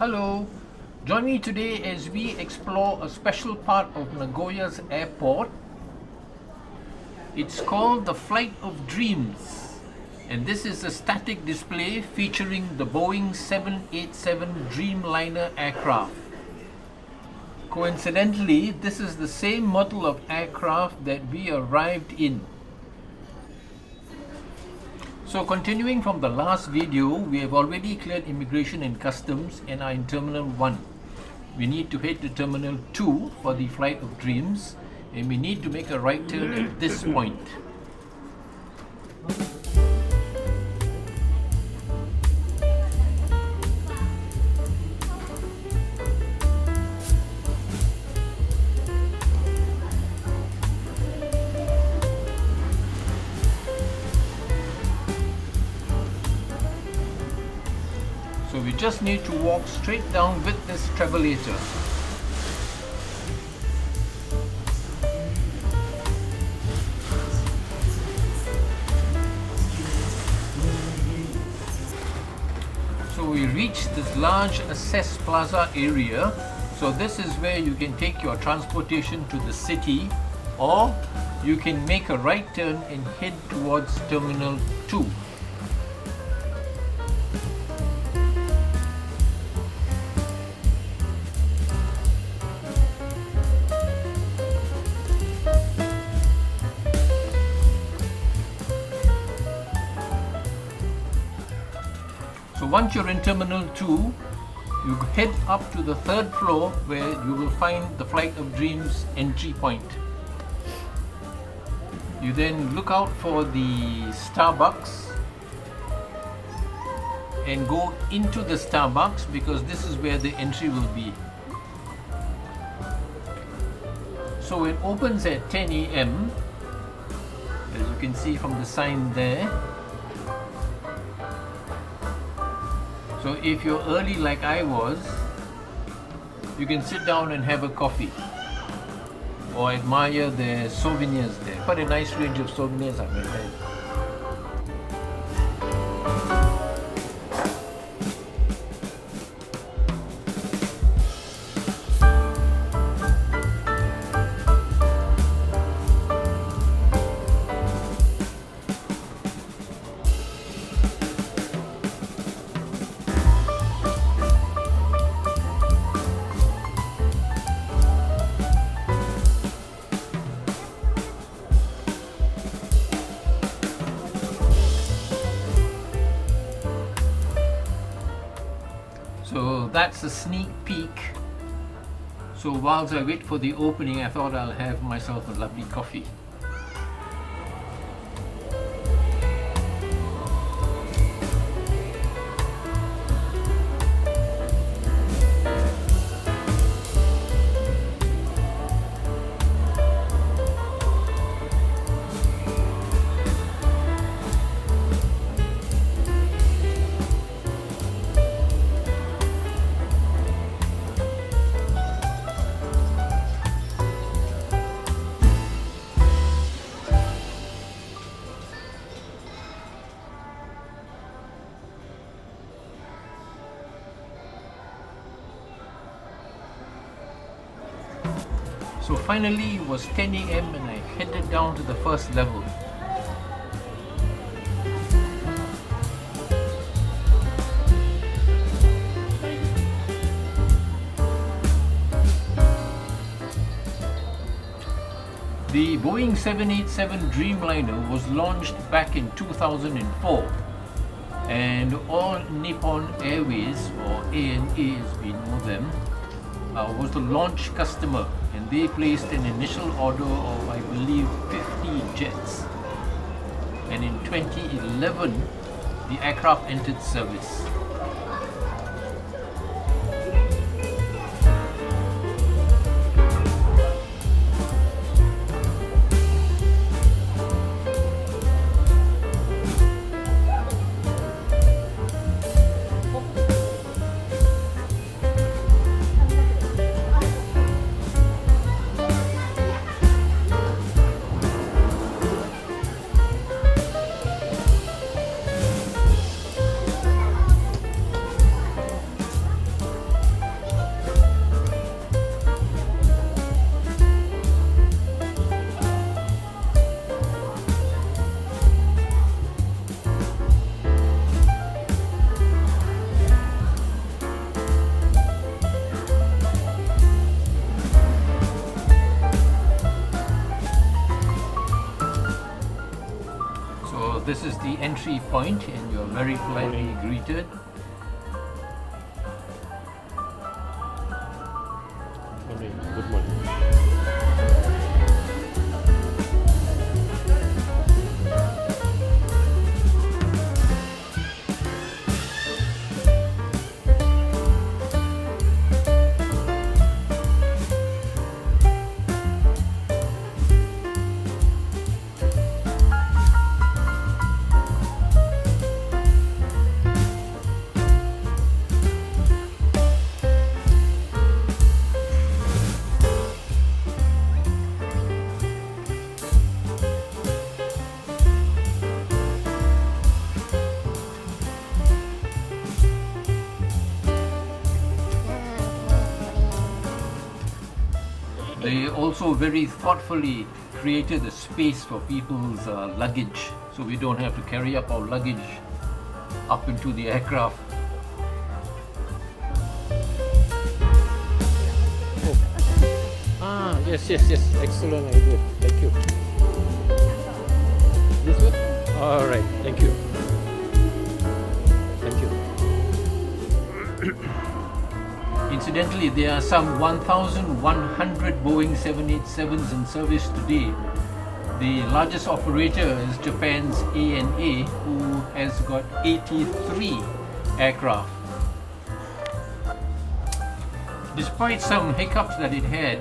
Hello, join me today as we explore a special part of Nagoya's airport. It's called the Flight of Dreams, and this is a static display featuring the Boeing 787 Dreamliner aircraft. Coincidentally, this is the same model of aircraft that we arrived in. So continuing from the last video, we have already cleared immigration and customs and are in Terminal 1. We need to head to Terminal 2 for the Flight of Dreams, and we need to make a right turn at this point. So we just need to walk straight down with this travelator. So we reach this large access plaza area. So this is where you can take your transportation to the city, or you can make a right turn and head towards Terminal 2. So once you're in Terminal 2, you head up to the third floor where you will find the Flight of Dreams entry point. You then look out for the Starbucks and go into the Starbucks because this is where the entry will be. So it opens at 10 a.m. as you can see from the sign there. So if you're early like I was, you can sit down and have a coffee or admire the souvenirs there. Quite a nice range of souvenirs I made there. So that's a sneak peek. So whilst I wait for the opening, I thought I'll have myself a lovely coffee. So finally it was 10 a.m. and I headed down to the first level. The Boeing 787 Dreamliner was launched back in 2004, and All Nippon Airways, or ANA as we know them, was the launch customer, and they placed an initial order of, I believe, 50 jets. And in 2011, the aircraft entered service. entry point and you're very politely greeted. Good morning. They also very thoughtfully created a space for people's luggage, so we don't have to carry up our luggage up into the aircraft. Yes, excellent idea. Thank you. This way? All right, thank you. Thank you. Incidentally, there are some 1,100 Boeing 787s in service today. The largest operator is Japan's ANA, who has got 83 aircraft. Despite some hiccups that it had,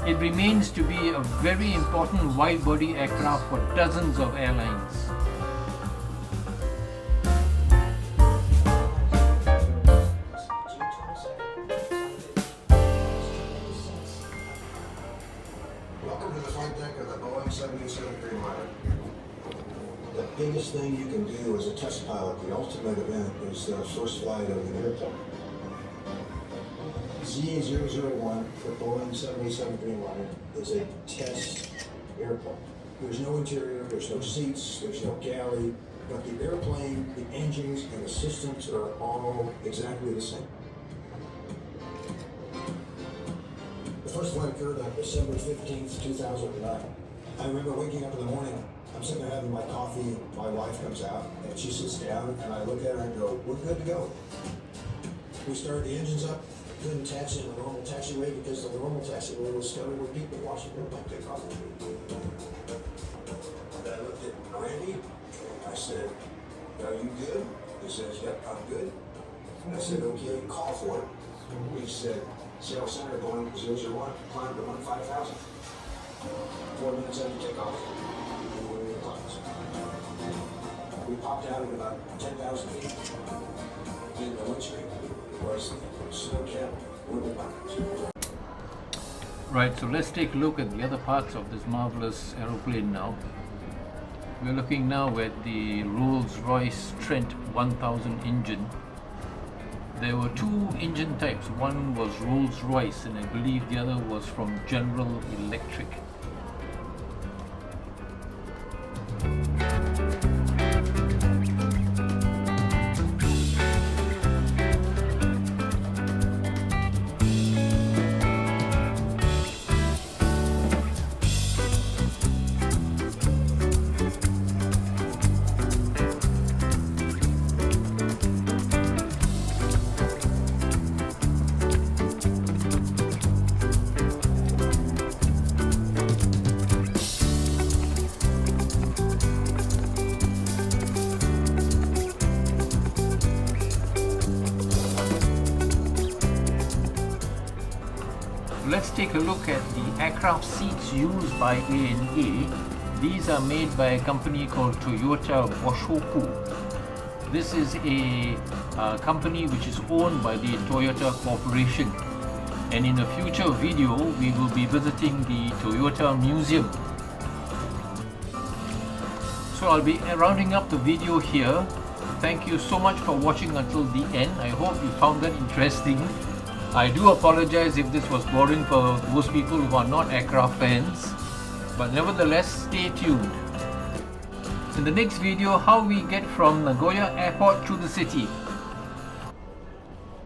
it remains to be a very important wide-body aircraft for dozens of airlines. Welcome to the flight deck of the Boeing 787 Dreamliner. The biggest thing you can do as a test pilot, the ultimate event, is the first flight of an airplane. Z001 for Boeing 787 Dreamliner is a test airplane. There's no interior, there's no seats, there's no galley, but the airplane, the engines, and the systems are all exactly the same. The first flight occurred on December 15th, 2009. I remember waking up in the morning, I'm sitting there having my coffee, my wife comes out, and she sits down, and I look at her and go, we're good to go. We started the engines up, couldn't taxi in the normal taxiway because the normal taxiway was studded with people watching the airplane take off. And I looked at Randy, I said, are you good? He says, yep, I'm good. I said, okay, call for it. He said, Seattle Center going 001, climb to 15,000. 4 minutes after takeoff, we were in the clouds. We popped out at about 10,000 feet. In the windscreen was the snow cap with the buttons. Right, so let's take a look at the other parts of this marvelous aeroplane now. We're looking now at the Rolls-Royce Trent 1000 engine. There were two engine types. One was Rolls-Royce and I believe the other was from General Electric. Let's take a look at the aircraft seats used by ANA. These are made by a company called Toyota Boshoku. This is a company which is owned by the Toyota Corporation. And in a future video, we will be visiting the Toyota Museum. So I'll be rounding up the video here. Thank you so much for watching until the end. I hope you found that interesting. I do apologize if this was boring for those people who are not aircraft fans, but nevertheless, stay tuned. In the next video, how we get from Nagoya Airport to the city.